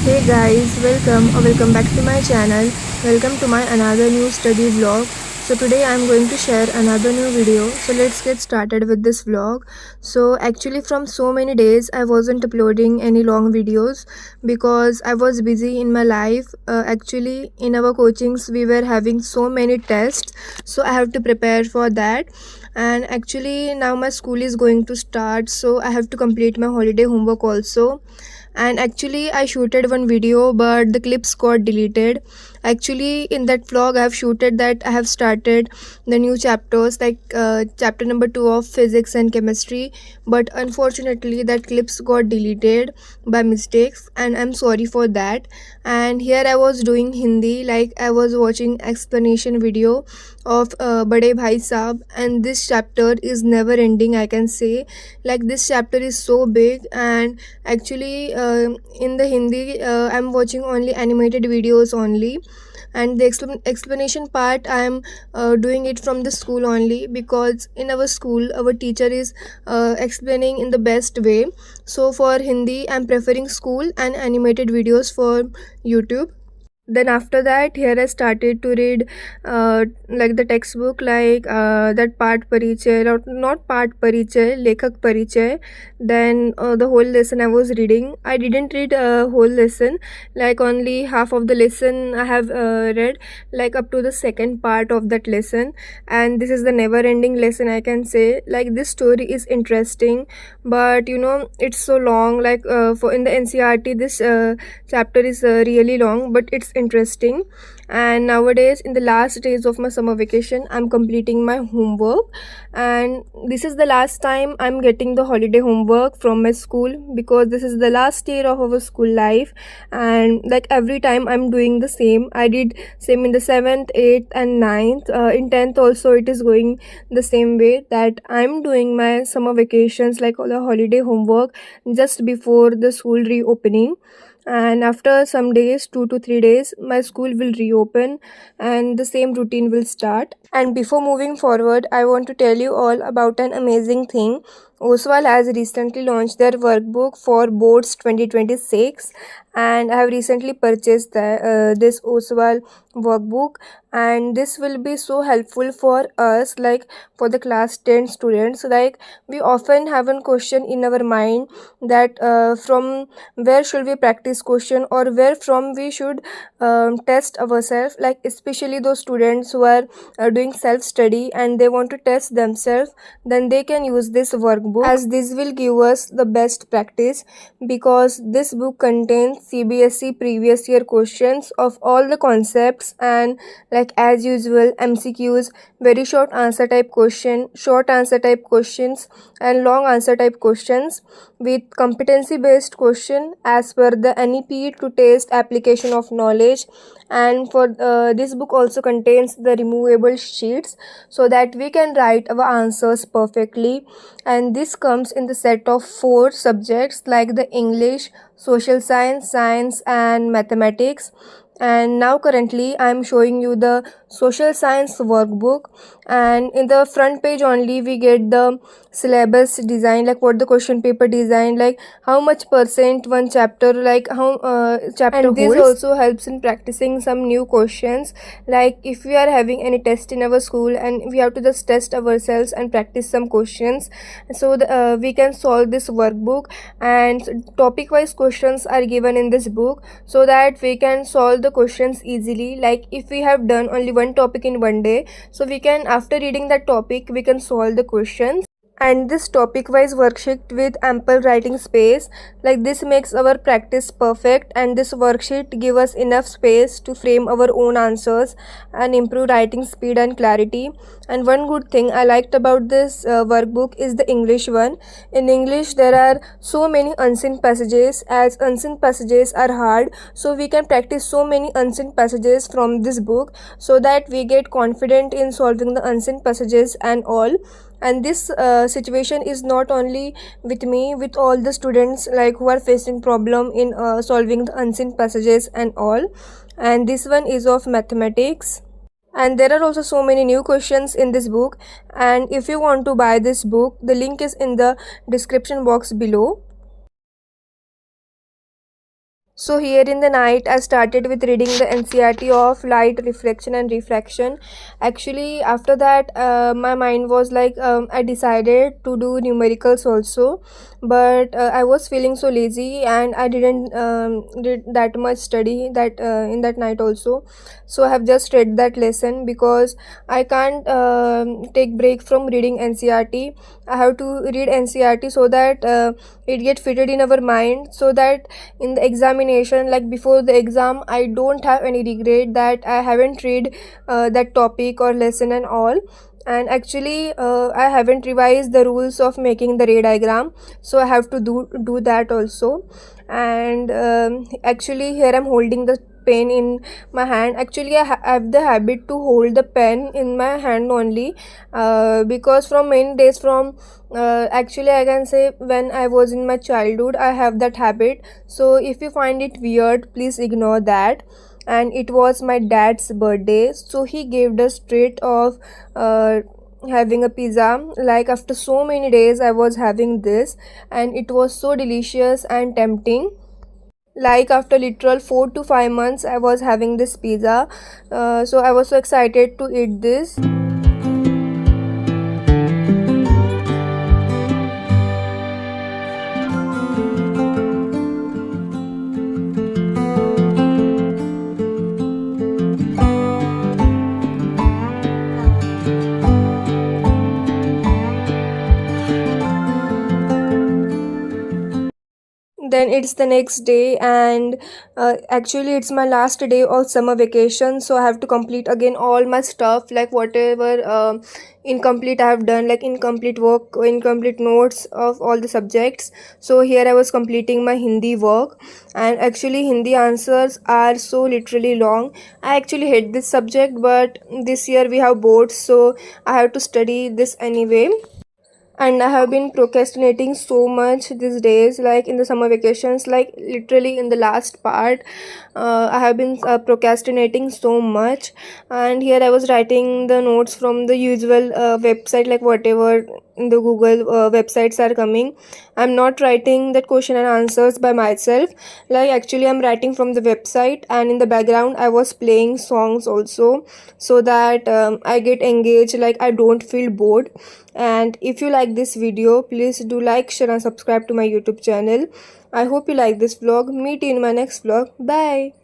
Hey guys, welcome back to my channel. Welcome to my another new study vlog. So today I'm going to share another new video. So let's get started with this vlog. So actually from so many days I wasn't uploading any long videos because I was busy in my life. Actually in our coachings we were having so many tests, so I have to prepare for that. And actually now my school is going to start, so I have to complete my holiday homework also. And actually I shooted one video but the clips got deleted. Actually in that vlog I have shooted that I have started the new chapters, like chapter number 2 of physics and chemistry, but unfortunately that clips got deleted by mistakes and I'm sorry for that. And here I was doing Hindi, like I was watching explanation video of Bade Bhai Saab, and this chapter is never ending, I can say. Like this chapter is so big. And actually in the Hindi I'm watching only animated videos only, and the explanation part I am doing it from the school only, because in our school our teacher is explaining in the best way. So for Hindi I'm preferring school and animated videos for YouTube. Then after that, here I started to read like the textbook, like that part Parichay, or not part Parichay, Lekhak Parichay. Then the whole lesson I was reading. I didn't read a whole lesson, like only half of the lesson I have read, like up to the second part of that lesson. And this is the never ending lesson, I can say. Like this story is interesting, but it's so long. Like for in the NCRT this chapter is really long, but it's interesting. And nowadays in the last days of my summer vacation I'm completing my homework, and this is the last time I'm getting the holiday homework from my school, because this is the last year of our school life. And like every time I'm doing the same. I did same in the 7th, 8th and 9th. In 10th also it is going the same way, that I'm doing my summer vacations, like all the holiday homework, just before the school reopening. And after some days, 2 to 3 days, my school will reopen and the same routine will start. And before moving forward, I want to tell you all about an amazing thing. Oswal has recently launched their workbook for boards 2026, and I have recently purchased this Oswal workbook, and this will be so helpful for us, like for the class 10 students. Like we often have a question in our mind, that from where should we practice question, or where from we should test ourselves, like especially those students who are doing self study and they want to test themselves. Then they can use this workbook, as this will give us the best practice, because this book contains CBSE previous year questions of all the concepts, and like as usual MCQs, very short answer type question, short answer type questions, and long answer type questions, with competency based question as per the NEP to test application of knowledge. And for this book also contains the removable sheets, so that we can write our answers perfectly. And this comes in the set of 4 subjects, like the English, social science, science and mathematics. And now currently I am showing you the social science workbook, and in the front page only we get the syllabus design, like what the question paper design, like how much percent one chapter, like how chapter and this holds. Also helps in practicing some new questions, like if we are having any test in our school and we have to just test ourselves and practice some questions, so we can solve this workbook. And topic wise questions are given in this book, so that we can solve the questions easily. Like if we have done only one topic in one day, so we can, after reading that topic, we can solve the questions. And this topic wise worksheet with ample writing space, like this makes our practice perfect. And this worksheet give us enough space to frame our own answers and improve writing speed and clarity. And one good thing I liked about this workbook is the English one. In English there are so many unseen passages, as unseen passages are hard, so we can practice so many unseen passages from this book, so that we get confident in solving the unseen passages and all. And this situation is not only with me, with all the students, like who are facing problem in solving the unseen passages and all. And this one is of mathematics, and there are also so many new questions in this book. And if you want to buy this book, the link is in the description box below. So here in the night, I started with reading the NCRT of light reflection and refraction. Actually, after that, my mind was like, I decided to do numericals also, but I was feeling so lazy and I didn't did that much study that in that night also. So I have just read that lesson because I can't take break from reading NCRT. I have to read NCRT so that it get fitted in our mind, so that in the examination, like before the exam, I don't have any regret that I haven't read that topic or lesson and all. And actually, I haven't revised the rules of making the ray diagram, so I have to do that also. And actually, here I'm holding the pen in my hand. Actually, I have the habit to hold the pen in my hand only, because from many days, from actually I can say when I was in my childhood, I have that habit. So if you find it weird, please ignore that. And it was my dad's birthday, so he gave us treat of uh, having a pizza. Like after so many days I was having this, and it was so delicious and tempting. Like after literal 4 to 5 months I was having this pizza, so I was so excited to eat this. Then it's the next day, and actually it's my last day of summer vacation, so I have to complete again all my stuff, like whatever incomplete I have done, like incomplete work, incomplete notes of all the subjects. So here I was completing my Hindi work, and actually Hindi answers are so literally long. I actually hate this subject, but this year we have boards, so I have to study this anyway. And I have been procrastinating so much these days, like in the summer vacations, like literally in the last part. I have been procrastinating so much. And here I was writing the notes from the usual website, like whatever in the Google websites are coming. I'm not writing that question and answers by myself. Like actually I'm writing from the website, and in the background I was playing songs also, so that I get engaged, like I don't feel bored. And if you like this video, please do like, share and subscribe to my YouTube channel. I hope you like this vlog. Meet you in my next vlog. Bye.